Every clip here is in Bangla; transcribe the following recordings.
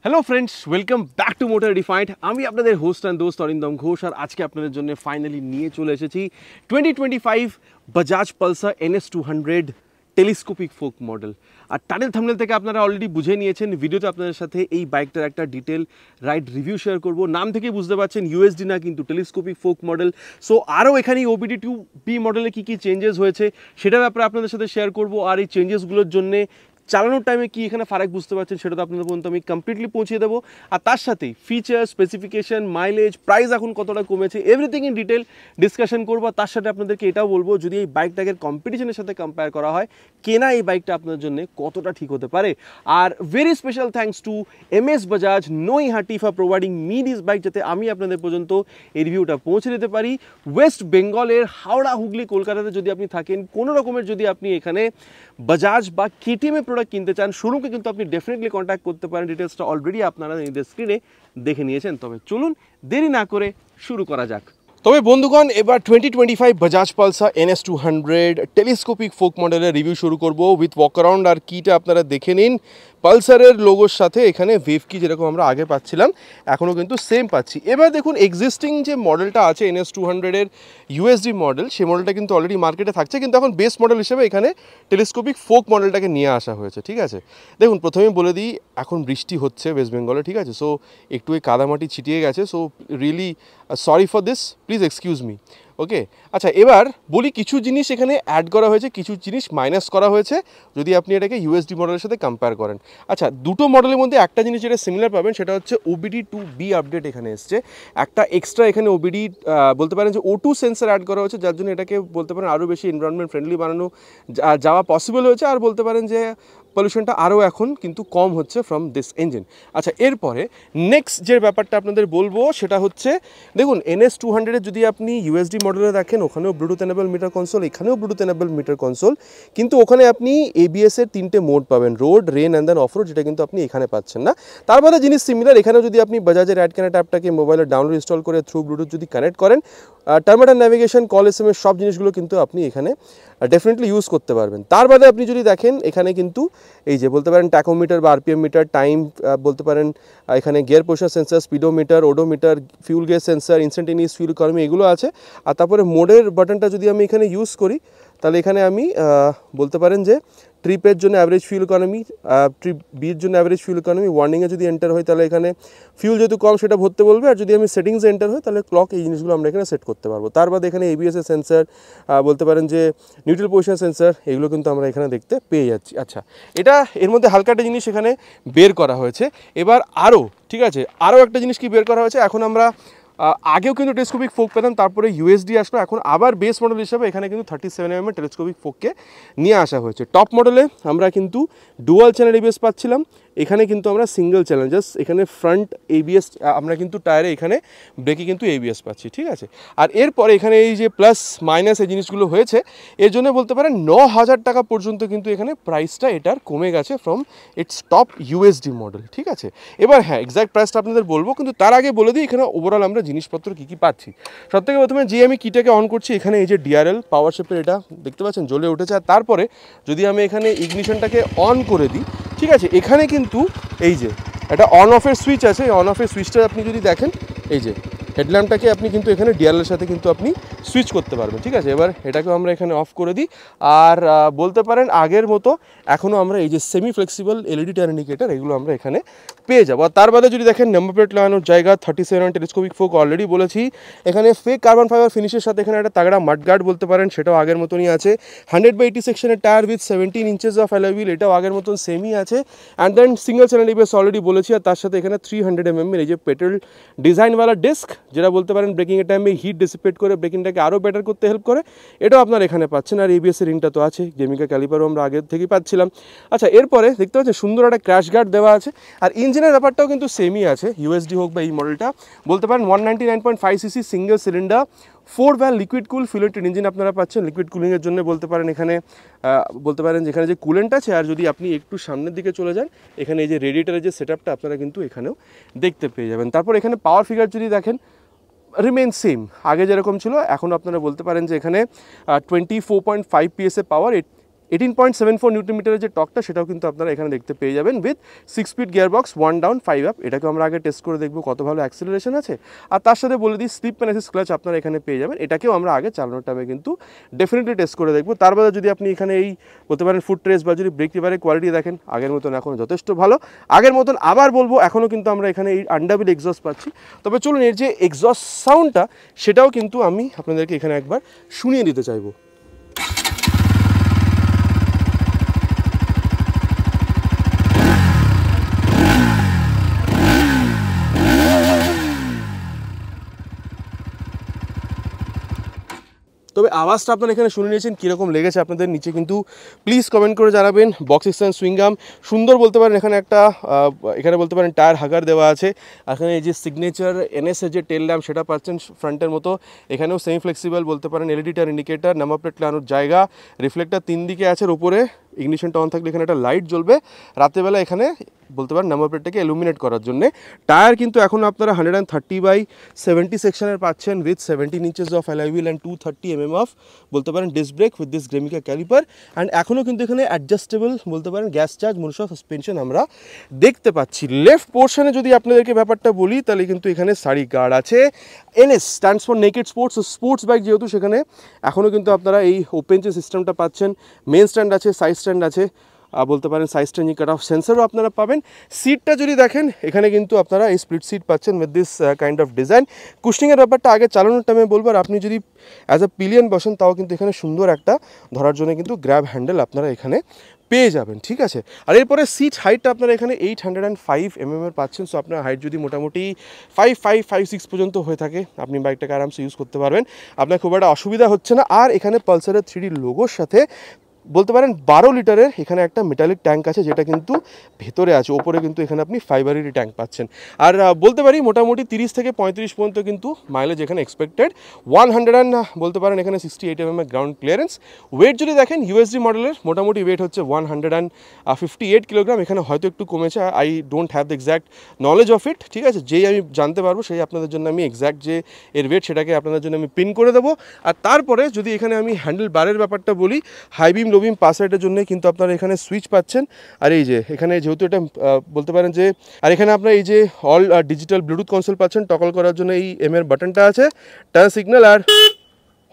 Hello friends, welcome back to motor defined. আমি আপনাদের হোস্ট অ্যান্ড দোস্ত অরিন্দম ঘোষ, আর আজকে আপনাদের জন্য ফাইনালি নিয়ে চলে এসেছি 2025 Bajaj Pulsar NS200 telescopic fork model. আর টাইটেল থাম্বনেল থেকে আপনারা অলরেডি বুঝে নিয়েছেন, ভিডিওতে আপনাদের সাথে এই বাইকটার একটা ডিটেল রাইড রিভিউ শেয়ার করব। নাম থেকে বুঝতে পারছেন ইউএসডি না, কিন্তু টেলিস্কোপিক ফোক মডেল। সো আরও এখানে OBD2B মডেলে কী কী চেঞ্জেস হয়েছে সেটার ব্যাপারে আপনাদের সাথে শেয়ার করব। আর এই চেঞ্জেসগুলোর জন্যে চালানোর টাইমে কি এখানে ফারাক বুঝতে পারছেন সেটা তো আপনাদের পর্যন্ত আমি কমপ্লিটলি পৌঁছে দেবো। আর তার সাথেই ফিচার, স্পেসিফিকেশন, মাইলেজ, প্রাইস এখন কতটা কমেছে, এভরিথিং ইন ডিটেল ডিসকাশন করবো। তার সাথে আপনাদেরকে এটাও বলবো, যদি এই বাইকটাকে কম্পিটিশনের সাথে কম্পেয়ার করা হয়, কেনা এই বাইকটা আপনার জন্য কতটা ঠিক হতে পারে। Are very special thanks to MS Bajaj Naihati for providing me this bike, যাতে আমি আপনাদের পর্যন্ত এই রিভিউটা পৌঁছে দিতে পারি। ওয়েস্ট বেঙ্গলের হাওড়া, হুগলি, কলকাতাতে যদি আপনি থাকেন, কোনো রকমের যদি আপনি এখানে বাজাজ বা KTM প্রোডাক্ট কিনতে চান, শোরুমকে কিন্তু আপনি ডেফিনেটলি কন্ট্যাক্ট করতে পারেন। ডিটেলসটা অলরেডি আপনারা নিজেদের স্ক্রিনে দেখে নিয়েছেন। তবে চলুন দেরি না করে শুরু করা যাক। তবে বন্ধুগণ, এবার 2025 Bajaj Pulsar NS200 telescopic folk মডেলের রিভিউ শুরু করব উইথ ওয়াক অ্যারাউন্ড। আর কিটা আপনারা দেখে নিন, পালসারের লোগোর সাথে এখানে ওয়েভ কি যেরকম আমরা আগে পাচ্ছিলাম এখনও কিন্তু সেম পাচ্ছি। এবার দেখুন, এক্সিস্টিং যে মডেলটা আছে NS200-এর USD মডেল, সেই মডেলটা কিন্তু অলরেডি মার্কেটে থাকছে, কিন্তু এখন বেস মডেল হিসেবে এখানে টেলিস্কোপিক ফোক মডেলটাকে নিয়ে আসা হয়েছে। ঠিক আছে, দেখুন প্রথমেই বলে দিই, এখন বৃষ্টি হচ্ছে ওয়েস্ট বেঙ্গলে, ঠিক আছে? সো একটু এই কাদামাটি ছিটিয়ে গেছে, so really sorry for this, please excuse me. Okay, আচ্ছা এবার বলি, কিছু জিনিস এখানে অ্যাড করা হয়েছে, কিছু জিনিস মাইনাস করা হয়েছে যদি আপনি এটাকে USD মডেলের সাথে কম্পেয়ার করেন। আচ্ছা, দুটো মডেলের মধ্যে একটা জিনিস যেটা সিমিলার পাবেন সেটা হচ্ছে OBD2B আপডেট এখানে এসছে। একটা এক্সট্রা এখানে OBD বলতে পারেন যে O2 সেন্সার অ্যাড করা হয়েছে, যার জন্য এটাকে বলতে পারেন আরও বেশি এনভায়রনমেন্ট ফ্রেন্ডলি বানানো যাওয়া পসিবল হয়েছে। আর বলতে পারেন যে পলিউশনটা আরও এখন কিন্তু কম হচ্ছে ফ্রম দিস ইঞ্জিন। আচ্ছা, এরপরে নেক্সট যে ব্যাপারটা আপনাদের বলবো সেটা হচ্ছে, দেখুন NS200-এর যদি আপনি USD মডেলে দেখেন, ওখানেও ব্লুটুথ এনেবল মিটার কনসোল, এখানেও ব্লুটুথ এনেবল মিটার কনসোল, কিন্তু ওখানে আপনি ABS-এর 3টে মোড পাবেন, road, rain and then off road, যেটা কিন্তু আপনি এখানে পাচ্ছেন না। তার বাদে জিনিস সিমিলার, এখানেও যদি আপনি বাজাজের অ্যাড কানেক্ট অ্যাপটাকে মোবাইলে ডাউনলোড ইনস্টল করে থ্রু ব্লুটুথ যদি কানেক্ট করেন, টার্মিনাল ন্যাভিগেশন, কল, SMS সব জিনিসগুলো কিন্তু আপনি এখানে ডেফিনেটলি ইউজ করতে পারবেন। তার বাদে আপনি যদি দেখেন, এখানে কিন্তু এই যে বলতে পারেন ট্যাকোমিটার বা RPM মিটার, টাইম, বলতে পারেন এখানে gear pressure sensor, speedometer, odometer, fuel gauge sensor, instantaneous fuel economy, এগুলো আছে। আর তারপরে মোডের বাটনটা যদি আমি এখানে ইউজ করি, তাহলে এখানে আমি বলতে পারেন যে ট্রিপের জন্য অ্যাভারেজ ফিউল ইকোনমি, ট্রিপ বির জন্য অ্যাভারেজ ফিউল ইকোনমি, ওয়ার্নিংয়ে যদি এন্টার হয় তাহলে এখানে ফিউল যেহেতু কম সেটা ভরতে বলবে, আর যদি আমি সেটিংসে এন্টার হয় তাহলে ক্লক, এই জিনিসগুলো আমরা এখানে সেট করতে পারবো। তার বাদে এখানে ABS-এর সেন্সার, বলতে পারেন যে নিউট্রাল পজিশন সেন্সার, এগুলো কিন্তু আমরা এখানে দেখতে পেয়ে যাচ্ছি। আচ্ছা, এটা এর মধ্যে হালকা একটা জিনিস এখানে বের করা হয়েছে। এবার আরও, ঠিক আছে, আরও একটা জিনিস কি বের করা হয়েছে, এখন আমরা আগেও কিন্তু টেলিস্কোপিক ফোক পেতাম, তারপরে USD আসলো, এখন আবার বেস মডেল হিসেবে এখানে কিন্তু 37mm টেলিস্কোপিক ফোককে নিয়ে আসা হয়েছে। টপ মডেলে আমরা কিন্তু ডুয়াল চ্যানেল ABS পাচ্ছিলাম, এখানে কিন্তু আমরা সিঙ্গেল চ্যানেল, জাস্ট এখানে ফ্রন্ট ABS, আমরা কিন্তু টায়ারে এখানে ব্রেকে কিন্তু ABS পাচ্ছি। ঠিক আছে, আর এরপরে এখানে এই যে প্লাস মাইনাস এই জিনিসগুলো হয়েছে, এর জন্য বলতে পারেন 9,000 টাকা পর্যন্ত কিন্তু এখানে প্রাইসটা এটার কমে গেছে from its top USD model. ঠিক আছে, এবার হ্যাঁ, এক্স্যাক্ট প্রাইসটা আপনাদের বলবো, কিন্তু তার আগে বলে দিই এখানে ওভারঅল আমরা জিনিসপত্র কী কী পাচ্ছি। সবথেকে প্রথমে যে আমি কিটাকে অন করছি, এখানে এই যে DRL পাওয়ার শেপের এটা দেখতে পাচ্ছেন জ্বলে উঠেছে। আর তারপরে যদি আমি এখানে ইগনিশনটাকে অন করে দিই, ঠিক আছে, এখানে কিন্তু এই যে একটা অন অফের সুইচ আছে, এই অন অফের সুইচটা আপনি যদি দেখেন, এই যে হেডল্যাম্পটাকে আপনি কিন্তু এখানে DRL-এর সাথে কিন্তু আপনি সুইচ করতে পারবেন। ঠিক আছে, এবার এটাকেও আমরা এখানে অফ করে দিই। আর বলতে পারেন আগের মতো এখনও আমরা এই যে semi flexible LED turn indicator, এগুলো আমরা এখানে পেয়ে যাবো। আর তার বাদে যদি দেখেন নাম্বার প্লেট লাগানোর জায়গা, 37mm টেলিস্কোপিক ফোক অলরেডি বলেছি, এখানে ফেক কার্বন ফাইবার ফিনিশের সাথে এখানে একটা তাগড়া মাডগার্ড বলতে পারেন, সেটাও আগের মতনই আছে। 100/80 সেকশনের tyre with 17 inches of alloy wheel, এটাও আগের মতন সেমই আছে। And then single channel ABS already বলেছি, আর তার সাথে এখানে 300mm এই যে পেট্রোল ডিজাইনওয়ালা ডিস্ক, যেটা বলতে পারেন ব্রেকিংয়ের টাইমে হিট ডিসিপেট করে ব্রেকিংটাকে আরও বেটার করতে হেল্প করে, এটাও আপনার এখানে পাচ্ছেন। আর ABS-এর রিংটা তো আছে, গেমিকা ক্যালিপারও আমরা আগের থেকেই পাচ্ছিলাম। আচ্ছা, এরপরে দেখতে পাচ্ছেন সুন্দর একটা ক্র্যাশ গার্ড দেওয়া আছে। আর ইঞ্জিনের ব্যাপারটাও কিন্তু সেমই আছে, USD হোক বা এই মডেলটা, বলতে পারেন 199.5cc সিঙ্গেল সিলিন্ডার 4 ভ্যাল লিকুইড কুল ফিলেটেড ইঞ্জিন আপনারা পাচ্ছেন। লিকুইড কুলিংয়ের জন্য বলতে পারেন এখানে বলতে পারেন যেখানে যে কুলেন্ট আছে, আর যদি আপনি একটু সামনের দিকে চলে যান, এখানে এই যে রেডিয়েটারের যে সেটআপটা আপনারা কিন্তু এখানেও দেখতে পেয়ে যাবেন। তারপর এখানে পাওয়ার ফিগার যদি দেখেন, রিমেন সেম, আগে যেরকম ছিল, এখন আপনারা বলতে পারেন যে এখানে 24.5 PS পাওয়ার, 18.74 নিউটন মিটারের যে টর্কটা সেটাও কিন্তু আপনারা এখানে দেখতে পেয়ে যাবেন with 6 speed gearbox 1 down 5 up. এটাকে আমরা আগে টেস্ট করে দেখবো কত ভালো অ্যাক্সেলারেশন আছে। আর তার সাথে বলে দিই স্লিপ অ্যান্ড অ্যাসিস্ট ক্লাচ আপনারা এখানে পেয়ে যাবেন, এটাকেও আমরা আগে চালানোর টাইমে কিন্তু ডেফিনেটলি টেস্ট করে দেখবো। তার বাদে যদি আপনি এখানে এই বলতে পারেন ফুট ট্রেস বা যদি ব্রেক লিভারের কোয়ালিটি দেখেন আগের মতন এখন যথেষ্ট ভালো। আগের মতন আবার বলবো এখনও কিন্তু আমরা এখানে এই আন্ডারবিল এক্সস্ট পাচ্ছি। তবে চলুন এর যে এক্সস্ট সাউন্ডটা সেটাও কিন্তু আমি আপনাদেরকে এখানে একবার শুনিয়ে দিতে চাইবো। তবে আওয়াজটা আপনারা এখানে শুনে নিয়েছেন, কীরকম লেগেছে আপনাদের নিচে কিন্তু প্লিজ কমেন্ট করে জানাবেন। বক্স এক্সটেনশন সুইংগাম সুন্দর বলতে পারেন, এখানে একটা এখানে বলতে পারেন টায়ার হাগার দেওয়া আছে। এখানে এই যে সিগনেচার এনএসের যে টেল ল্যাম্প সেটা পাচ্ছেন ফ্রন্টের মতো, এখানেও সেমি ফ্লেক্সিবল বলতে পারেন। এলইডি টার ইন্ডিকেটার, নাম্বার প্লেট লাগানোর জায়গা, রিফ্লেক্টার 3 দিকে আছে, উপরে ইগনিশনটা অন থাকলে এখানে একটা লাইট জ্বলবে, রাতেরবেলা এখানে বলতে পারেন নাম্বার প্লেটটাকে ইলুমিনেট করার জন্য। টায়ার কিন্তু এখন আপনারা 130/70 সেকশনের পাচ্ছেন with 17 inches of alloy wheel and 230 mm of বলতে পারেন disc brake with this Grimeca caliper. And এখনও কিন্তু এখানে অ্যাডজাস্টেবল বলতে পারেন গ্যাস চার্জ মনুষ্য সাসপেনশন আমরা দেখতে পাচ্ছি। লেফট পোর্শনে যদি আপনাদেরকে ব্যাপারটা বলি তাহলে কিন্তু এখানে সারি গার্ড আছে। NS stands for naked sports, sports bike যেহেতু সেখানে এখনও কিন্তু আপনারা এই ওপেন যে সিস্টেমটা পাচ্ছেন। মেন স্ট্যান্ড আছে, সাইড স্ট্যান্ড আছে, বলতে পারেন সাইজ চেঞ্জিং কাট অফ সেন্সারও আপনারা পাবেন। সিটটা যদি দেখেন এখানে কিন্তু আপনারা এই স্প্লিট সিট পাচ্ছেন with this kind of design. কুশনিংয়ের ব্যাপারটা আগে চালানোর টাইমে বলবো, আর আপনি যদি অ্যাজ আ পিলিয়ন বসেন তাও কিন্তু এখানে সুন্দর একটা ধরার জন্য কিন্তু গ্র্যাব হ্যান্ডেল আপনারা এখানে পেয়ে যাবেন, ঠিক আছে। আর এরপরে সিট হাইটটা আপনারা এখানে 805 mm এর পাচ্ছেন। সো আপনার হাইট যদি মোটামুটি 5.5-5.6 পর্যন্ত হয়ে থাকে আপনি বাইকটাকে আরামসে ইউজ করতে পারবেন, আপনার খুব একটা অসুবিধা হচ্ছে না। আর এখানে পালসারের 3D লোগোর সাথে বলতে পারেন 12 লিটারের এখানে একটা মেটালিক ট্যাঙ্ক আছে, যেটা কিন্তু ভেতরে আছে। ওপরে কিন্তু এখানে আপনি ফাইবারেরই ট্যাঙ্ক পাচ্ছেন। আর বলতে পারি মোটামুটি 30 থেকে 35 পর্যন্ত কিন্তু মাইলেজ এখানে এক্সপেক্টেড। 100 বলতে পারেন এখানে 68 mm গ্রাউন্ড ক্লিয়ারেন্স। ওয়েট যদি দেখেন ইউএসডি মডেলের মোটামুটি ওয়েট হচ্ছে 158 কিলোগ্রাম। এখানে হয়তো একটু কমেছে, I don't have the exact knowledge of it, ঠিক আছে। যেই আমি জানতে পারবো সেই আপনাদের জন্য আমি এক্স্যাক্ট যে এর ওয়েট সেটাকে আপনাদের জন্য আমি পিন করে দেবো। আর তারপরে যদি এখানে আমি হ্যান্ডেল বারের ব্যাপারটা বলি, হাই বিম লো বিম পাস রাইটের জন্য কিন্তু আপনারা এখানে সুইচ পাচ্ছেন। আর এই যে এখানে যেহেতু এটা বলতে পারেন যে, আর এখানে আপনার এই যে অল ডিজিটাল ব্লুটুথ কনসোল পাচ্ছেন। টগল করার জন্য এই এম এর বাটনটা আছে, টার্ন সিগন্যাল আর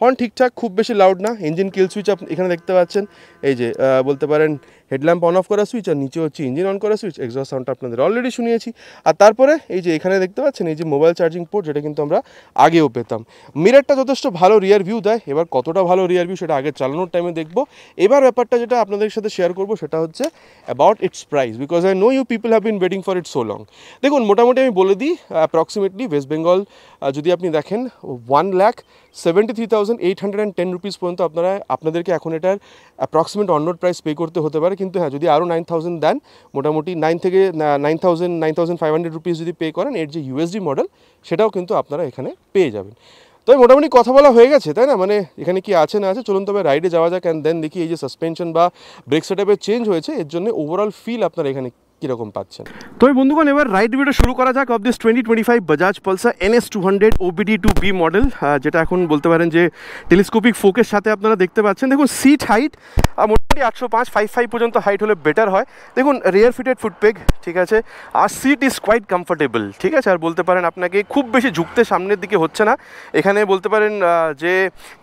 হর্ন ঠিকঠাক, খুব বেশি লাউড না। ইঞ্জিন কিল সুইচ আপনি এখানে দেখতে পাচ্ছেন, এই যে বলতে পারেন হেডল্যাম্প অন অফ করা সুইচ, আর নিচে হচ্ছে ইঞ্জিন অন করা সুইচ। এক্সস্ট সাউন্ডটা আপনাদের অলরেডি শুনিয়েছি। আর তারপরে এই যে এখানে দেখতে পাচ্ছেন এই যে মোবাইল চার্জিং পোর্ট, যেটা কিন্তু আমরা আগেও পেতাম। মিররটা যথেষ্ট ভালো রিয়ার ভিউ দেয়। এবার কতটা ভালো রিয়ার ভিউ সেটা আগে চালানোর টাইমে দেখবো। এবার ব্যাপারটা যেটা আপনাদের সাথে শেয়ার করবো সেটা হচ্ছে about its price, because I know you people have been waiting for it so long. দেখুন মোটামুটি আমি বলে দিই, অ্যাপ্রক্সিমেটলি ওয়েস্ট বেঙ্গল যদি আপনি দেখেন 1,73,810 রুপিস পর্যন্ত আপনাদেরকে এখন এটার approximate on road price pay করতে হতে পারে। কিন্তু হ্যাঁ, যদি আরও 9,000 দেন, মোটামুটি 9,500 রুপিস যদি পে করেন, এর যে ইউএসডি মডেল সেটাও কিন্তু আপনারা এখানে পেয়ে যাবেন। তবে মোটামুটি কথা বলা হয়ে গেছে, তাই না? মানে এখানে কি আছে না আছে, চলুন তবে রাইডে যাওয়া যাক। অ্যান্ড দেন দেখি এই যে সাসপেনশন বা ব্রেক সেটআপের চেঞ্জ হয়েছে, এর জন্য ওভারঅল ফিল আপনারা এখানে কীরকম পাচ্ছেন। তো বন্ধুগণ, এবার রাইড ভিডিওটা শুরু করা যাক of this 2025 Bajaj Pulsar NS200 OBD2B model, যেটা এখন বলতে পারেন যে টেলিস্কোপিক ফোকের সাথে আপনারা দেখতে পাচ্ছেন। দেখুন সিট হাইট মোটামুটি 805 পর্যন্ত হাইট হলে বেটার হয়। দেখুন রিয়ার ফিটেড ফুটপেগ, ঠিক আছে। আর সিট ইজ কোয়াইট কমফোর্টেবল, ঠিক আছে। আর বলতে পারেন আপনাকে খুব বেশি ঝুঁকতে সামনের দিকে হচ্ছে না। এখানে বলতে পারেন যে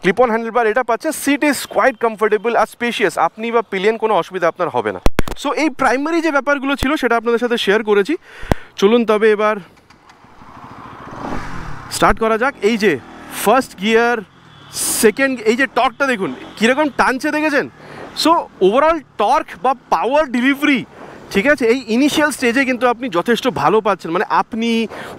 ক্লিপ অন হ্যান্ডেল বার এটা পাচ্ছে। সিট ইজ কোয়াইট কমফোর্টেবল আর স্পেশিয়াস, আপনি বা পিলিয়ন কোনো অসুবিধা আপনার হবে না। সো এই প্রাইমারি যে ব্যাপারগুলো ছিল সেটা আপনাদের সাথে শেয়ার করেছি। চলুন তবে এবার স্টার্ট করা যাক। এই যে ফার্স্ট গিয়ার, সেকেন্ড, এই যে টর্কটা দেখুন কীরকম টানছে, দেখেছেন? সো ওভারঅল টর্ক বা পাওয়ার ডেলিভারি, ঠিক আছে, এই ইনিশিয়াল স্টেজে কিন্তু আপনি যথেষ্ট ভালো পাচ্ছেন। মানে আপনি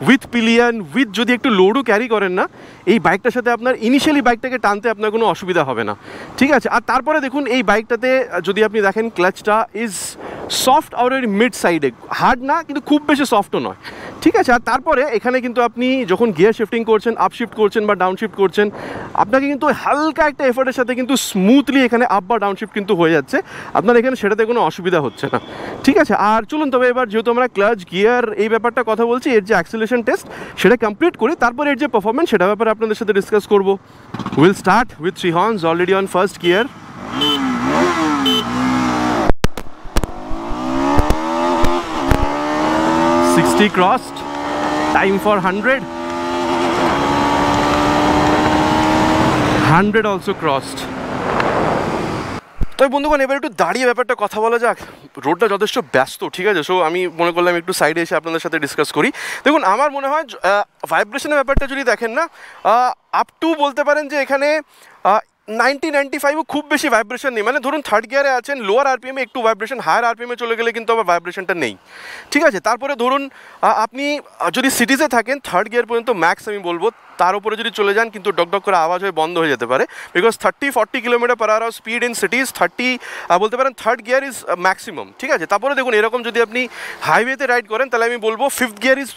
উইথ পিলিয়ন, উইথ যদি একটু লোডও ক্যারি করেন না, এই বাইকটার সাথে আপনার ইনিশিয়ালি বাইকটাকে টানতে আপনার কোনো অসুবিধা হবে না, ঠিক আছে। আর তারপরে দেখুন এই বাইকটাতে যদি আপনি দেখেন ক্লাচটা ইজ সফট আর মিড সাইডে, হার্ড না কিন্তু খুব বেশি সফটও নয়, ঠিক আছে। আর তারপরে এখানে কিন্তু আপনি যখন গিয়ার শিফটিং করছেন, আপ শিফট করছেন বা ডাউন শিফট করছেন, আপনাকে কিন্তু হালকা একটা এফোর্টের সাথে কিন্তু স্মুথলি এখানে আপ বা ডাউন শিফট কিন্তু হয়ে যাচ্ছে আপনার, এখানে সেটাতে কোনো অসুবিধা হচ্ছে না, ঠিক আছে। আর চলুন তবে এবার যেহেতু আমরা ক্লাচ গিয়ার এই ব্যাপারটা কথা বলছি, এর যে অ্যাক্সেলারেশন টেস্ট সেটা কমপ্লিট করি, তারপর এর যে পারফরমেন্স সেটা ব্যাপারে আপনাদের সাথে ডিসকাস করবো। Will start with 3 horns already on first gear. 60 crossed, time for 100 also crossed. তবে বন্ধুগণ এবার একটু দাঁড়িয়ে ব্যাপারটা কথা বলা যাক। রোডটা যথেষ্ট ব্যস্ত, ঠিক আছে, সো আমি মনে করলাম একটু সাইডে এসে আপনাদের সাথে ডিসকাস করি। দেখুন আমার মনে হয় ভাইব্রেশনের ব্যাপারটা যদি দেখেন না, আপ টু বলতে পারেন যে এখানে 90-95 খুব বেশি ভাইব্রেশন নেই। মানে ধরুন থার্ড গিয়ারে আছেন, লোয়ার আরপিএমে একটু ভাইব্রেশন, হায়ার আরপিএমে চলে গেলে কিন্তু আবার ভাইব্রেশনটা নেই, ঠিক আছে। তারপরে ধরুন আপনি যদি সিটিজে থাকেন থার্ড গিয়ার পর্যন্ত ম্যাক্স আমি বলবো, তার উপরে যদি চলে যান কিন্তু ডকডক করে আওয়াজ হয়ে বন্ধ হয়ে যেতে পারে, বিকজ 30-40 km/h স্পিড ইন সিটিজ 30 বলতে পারেন থার্ড গিয়ার ইজ ম্যাক্সিমাম, ঠিক আছে। তারপরে দেখুন এরকম যদি আপনি হাইওয়েতে রাইড করেন তাহলে আমি বলবো fifth gear is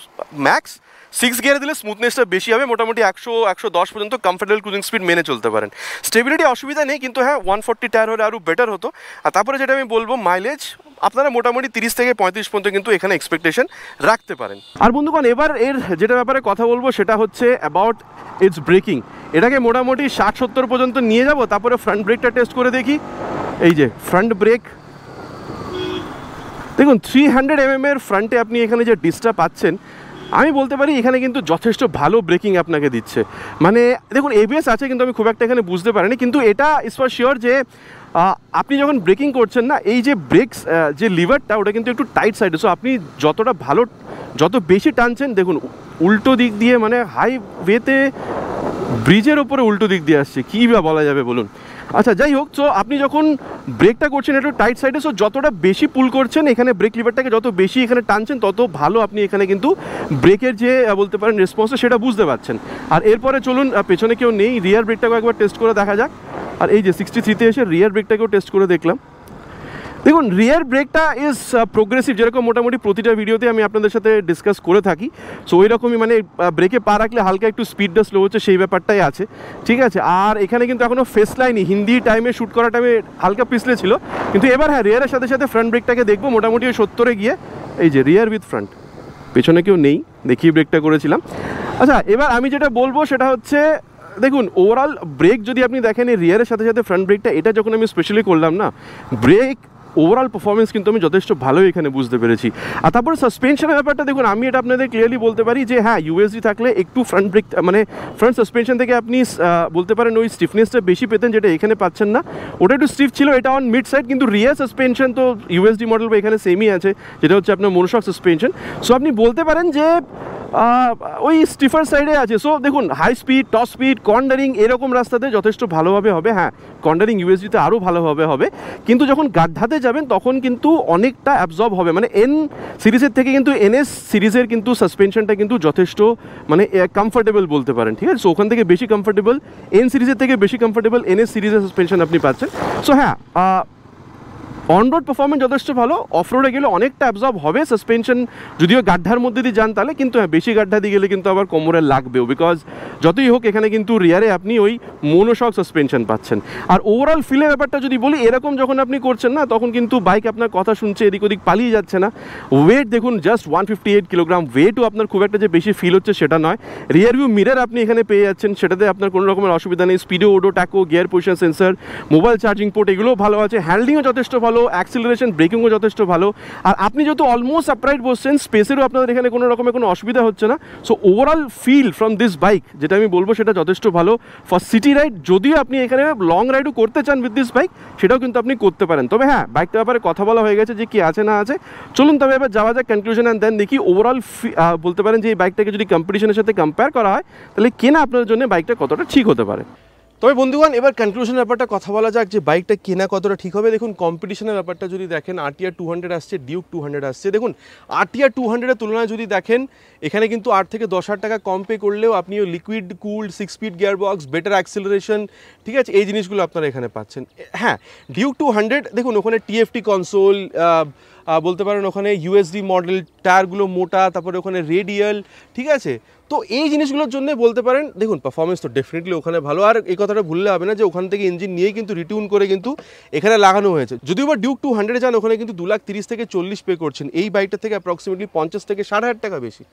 max, six গিয়ারে দিলে স্মুথনেসটা বেশি হবে, মোটামুটি 100-110 পর্যন্ত কমফর্টেবল ক্রুজিং স্পিড মেনে চলতে পারেন। স্টেবিলিটি অসুবিধা নেই, কিন্তু হ্যাঁ 140 টায়ার হলে আরও বেটার হতো। আর তারপরে যেটা আমি বলবো মাইলেজ আপনারা মোটামুটি 30 থেকে 35 পর্যন্ত কিন্তু এখানে এক্সপেকটেশন রাখতে পারেন। আর বন্ধুগণ এবার এর যেটা ব্যাপারে কথা বলবো সেটা হচ্ছে অ্যাবাউট ইটস ব্রেকিং। এটাকে মোটামুটি 60-70 পর্যন্ত নিয়ে যাব, তারপরে ফ্রন্ট ব্রেকটা টেস্ট করে দেখি। এই যে ফ্রন্ট ব্রেক দেখুন 300 mm এর ফ্রন্টে আপনি এখানে যে ডিসটা পাচ্ছেন, আমি বলতে পারি এখানে কিন্তু যথেষ্ট ভালো ব্রেকিং আপনাকে দিচ্ছে। মানে দেখুন এবিএস আছে কিন্তু আমি খুব একটা এখানে বুঝতে পারিনি, কিন্তু এটা ইজ ফর শিওর যে আপনি যখন ব্রেকিং করছেন না, এই যে ব্রেকস যে লিভারটা ওটা কিন্তু একটু টাইট সাইডে, সো আপনি যতটা ভালো যত বেশি টানছেন দেখুন উল্টো দিক দিয়ে, মানে হাইওয়েতে ব্রিজের ওপরে উল্টো দিক দিয়ে আসছে, কী বা বলা যাবে বলুন। আচ্ছা যাই হোক, সো আপনি যখন ব্রেকটা করছেন একটু টাইট সাইডে, সো যতটা বেশি পুল করছেন এখানে ব্রেক লিভারটাকে যত বেশি এখানে টানছেন তত ভালো আপনি এখানে কিন্তু ব্রেকের যে বলতে পারেন রেসপন্সটা সেটা বুঝতে পারছেন। আর এরপরে চলুন পেছনে কেউ নেই, রিয়ার ব্রেকটাকেও একবার টেস্ট করে দেখা যাক। আর এই যে 63-তে এসে রিয়ার ব্রেকটাকেও টেস্ট করে দেখলাম। দেখুন রিয়ার ব্রেকটা ইজ প্রোগ্রেসিভ, যেরকম মোটামুটি প্রতিটা ভিডিওতে আমি আপনাদের সাথে ডিসকাস করে থাকি। সো ওই রকমই মানে ব্রেকে পা রাখলে হালকা একটু স্পিডটা স্লো হচ্ছে সেই ব্যাপারটাই আছে, ঠিক আছে। আর এখানে কিন্তু এখনও ফেস লাইনই হিন্দি টাইমে শ্যুট করা টাইমে হালকা পিছলে ছিল, কিন্তু এবার হ্যাঁ রিয়ারের সাথে সাথে ফ্রন্ট ব্রেকটাকে দেখবো মোটামুটি 70-এ গিয়ে। এই যে রিয়ার উইথ ফ্রন্ট, পেছনে কেউ নেই দেখিয়ে ব্রেকটা করেছিলাম। আচ্ছা এবার আমি যেটা বলবো সেটা হচ্ছে দেখুন ওভারঅল ব্রেক যদি আপনি দেখেন এই রিয়ারের সাথে সাথে ফ্রন্ট ব্রেকটা, এটা যখন আমি স্পেশালি করলাম না, ব্রেক ওভারঅল পারফরমেন্স কিন্তু আমি যথেষ্ট ভালোই এখানে বুঝতে পেরেছি। আর তারপরে সাসপেনশনের ব্যাপারটা দেখুন, আমি এটা আপনাদের ক্লিয়ারলি বলতে পারি যে হ্যাঁ ইউএসডি থাকলে একটু ফ্রন্ট ব্রেক মানে ফ্রন্ট সাসপেনশন থেকে আপনি বলতে পারেন ওই স্টিফনেসটা বেশি পেতেন, যেটা এখানে পাচ্ছেন না। ওটা একটু স্টিফ ছিল, এটা অন মিড সাইড, কিন্তু রিয়ার সাসপেনশন তো ইউএসডি মডেল বা এখানে সেমই আছে, যেটা হচ্ছে আপনার মোনোশক সাসপেনশন। সো আপনি বলতে পারেন যে ওই স্টিফার সাইডে আছে। সো দেখুন high speed, top speed, cornering এরকম রাস্তাতে যথেষ্ট ভালোভাবে হবে। হ্যাঁ কর্নারিং ইউএসডিতে আরও ভালোভাবে হবে, কিন্তু যখন গাড্ডাতে যাবেন তখন কিন্তু অনেকটা অ্যাবজর্ব হবে। মানে এন সিরিজের থেকে কিন্তু এনএস সিরিজের কিন্তু সাসপেনশনটা কিন্তু যথেষ্ট মানে কমফোর্টেবল বলতে পারেন, ঠিক আছে। সো ওখান থেকে বেশি কমফোর্টেবল, এন সিরিজের থেকে বেশি কমফোর্টেবল এনএস সিরিজের সাসপেনশন আপনি পাচ্ছেন। সো হ্যাঁ অন রোড পারফরমেন্স যথেষ্ট ভালো, অফ রোডে গেলে অনেকটা অ্যাবজর্ব হবে সাসপেনশন, যদিও গাড্ডার মধ্যে দিয়ে যান তাহলে, কিন্তু হ্যাঁ বেশি গাড্ডা দিয়ে গেলে কিন্তু আবার কোমরে লাগবেও, বিকজ যতই হোক এখানে কিন্তু রিয়ারে আপনি ওই মোনোশক সাসপেনশন পাচ্ছেন। আর ওভারঅল ফিলের ব্যাপারটা যদি বলি, এরকম যখন আপনি করছেন না তখন কিন্তু বাইক আপনার কথা শুনছে, এদিক ওদিক পালিয়ে যাচ্ছে না। ওয়েট দেখুন জাস্ট 158 কিলোগ্রাম, ওয়েটও আপনার খুব একটা যে বেশি ফিল হচ্ছে সেটা নয়। রিয়ার ভিউ মিরর আপনি এখানে পেয়ে যাচ্ছেন, সেটাতে আপনার কোনো রকমের অসুবিধা নেই। Speedo, odo, tacho, gear position sensor, mobile charging port এগুলোও ভালো আছে, হ্যান্ডলিংও যথেষ্ট ভালো, অ্যাক্সিলারেশন ব্রেকিংও যথেষ্ট ভালো। আর আপনি যেহেতু অলমোস্ট আপরাইট বসছেন, স্পেসেরও আপনাদের এখানে কোনো রকমের কোনো অসুবিধা হচ্ছে না। So overall feel from this bike যেটা আমি বলবো সেটা যথেষ্ট ভালো ফর সিটি রাইড। যদিও আপনি এখানে লং রাইডও করতে চান উইথ দিস বাইক, সেটাও কিন্তু আপনি করতে পারেন। তবে হ্যাঁ বাইকটার ব্যাপারে কথা বলা হয়ে গেছে যে কি আছে না আছে, চলুন তবে এবার যাওয়া যাক কনক্লুশন অ্যান্ড দেন দেখি ওভারঅল বলতে পারেন যে এই বাইকটাকে যদি কম্পিটিশনের সাথে কম্পেয়ার করা হয় তাহলে কেনা আপনার জন্য বাইকটা কতটা ঠিক হতে পারে। তবে বন্ধুগণ এবার কনক্লুশনের ব্যাপারটা কথা বলা যাক যে বাইকটা কেনা কতটা ঠিক হবে। দেখুন কম্পিটিশনের ব্যাপারটা যদি দেখেন, আরটিআর 200 আসছে, ডিউক 200 আসছে। দেখুন আরটিআর 200-এর তুলনায় যদি দেখেন এখানে কিন্তু 8 থেকে 10,000 টাকা কম পে করলেও আপনি ওই liquid cooled 6 speed gear box, better acceleration, ঠিক আছে, এই জিনিসগুলো আপনারা এখানে পাচ্ছেন। হ্যাঁ ডিউক 200 দেখুন ওখানে টিএফটি কনসোল, বলতে পারেন ওখানে ইউএসডি মডেল, টায়ারগুলো মোটা, তারপরে ওখানে রেডিয়াল, ঠিক আছে। তো এই জিনিসগুলোর জন্য বলতে পারেন দেখুন পারফরমেন্স তো ডেফিনেটলি ওখানে ভালো। আর এই কথাটা ভুললে হবে না যে ওখান থেকে ইঞ্জিন নিয়েই কিন্তু রিটিউন করে কিন্তু এখানে লাগানো হয়েছে। যদিও বা ডিউক 200 যান ওখানে কিন্তু 2,30,000 থেকে 40 পে করছেন, এই বাইকটা থেকে অ্যাপ্রক্সিমেটলি 50 থেকে 60,000 টাকা বেশি,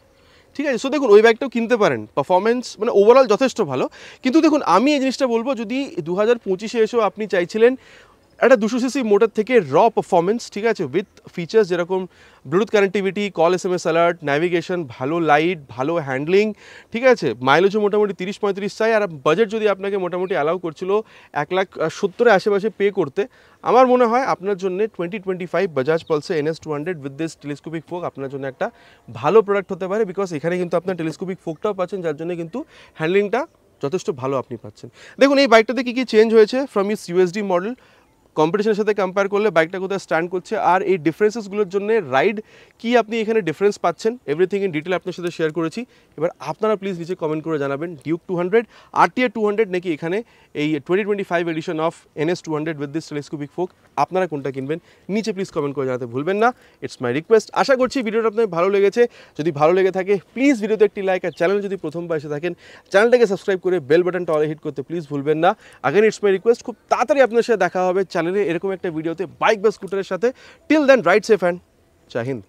ঠিক আছে। সো দেখুন ওই বাইকটাও কিনতে পারেন, পারফরমেন্স মানে ওভারঅল যথেষ্ট ভালো। কিন্তু দেখুন আমি এই জিনিসটা বলবো, যদি 2025-এ এসেও আপনি চাইছিলেন একটা 200cc মোটর থেকে র পারফরমেন্স, ঠিক আছে, উইথ ফিচার্স যেরকম Bluetooth connectivity, call SMS alert, navigation, ভালো লাইট, ভালো হ্যান্ডলিং, ঠিক আছে, মাইলেজও মোটামুটি 30-35 চাই। আর বাজেট যদি আপনাকে মোটামুটি অ্যালাউ করছিল 1,70,000 আশেপাশে পে করতে, আমার মনে হয় আপনার জন্য 2025 Bajaj Pulsar NS200 with this telescopic folk আপনার জন্য একটা ভালো প্রোডাক্ট হতে পারে। বিকজ এখানে কিন্তু আপনার টেলিস্কোপিক ফোকটাও পাচ্ছেন, যার জন্য কিন্তু হ্যান্ডলিংটা যথেষ্ট ভালো আপনি পাচ্ছেন। দেখুন এই বাইকটাতে কী কী চেঞ্জ হয়েছে ফ্রম ইস USD মডেল, কম্পিটিশনের সাথে কম্পেয়ার করলে বাইকটা কোথায় স্ট্যান্ড করছে, আর এই ডিফারেন্সেসগুলোর জন্য রাইড কি আপনি এখানে ডিফারেন্স পাচ্ছেন, এভরিথিং ইন ডিটেল আপনার সাথে শেয়ার করেছি। এবার আপনারা প্লিজ নিচে কমেন্ট করে জানাবেন ডিউক 200 RTR 200 নাকি এখানে এই 2025 edition of NS200 with this telescopic folk, আপনারা কোনটা কিনবেন নিচে প্লিজ কমেন্ট করে জানাতে ভুলবেন না। It's my request. আশা করছি ভিডিওটা আপনাদের ভালো লেগেছে। যদি ভালো লেগে থাকে প্লিজ ভিডিওতে একটি লাইক, আর চ্যানেল যদি প্রথমবার এসে থাকেন চ্যানেলটাকে সাবস্ক্রাইব করে বেল বাটনটা অলে হিট করতে প্লিজ ভুলবেন না। আগেন ইটস মাই রিকোয়েস্ট, খুব তাড়াতাড়ি আপনার সাথে দেখা হবে চ্যানেলে এরকম একটা ভিডিওতে বাইক বা স্কুটারের সাথে। Till then ride safe and Jai Hind.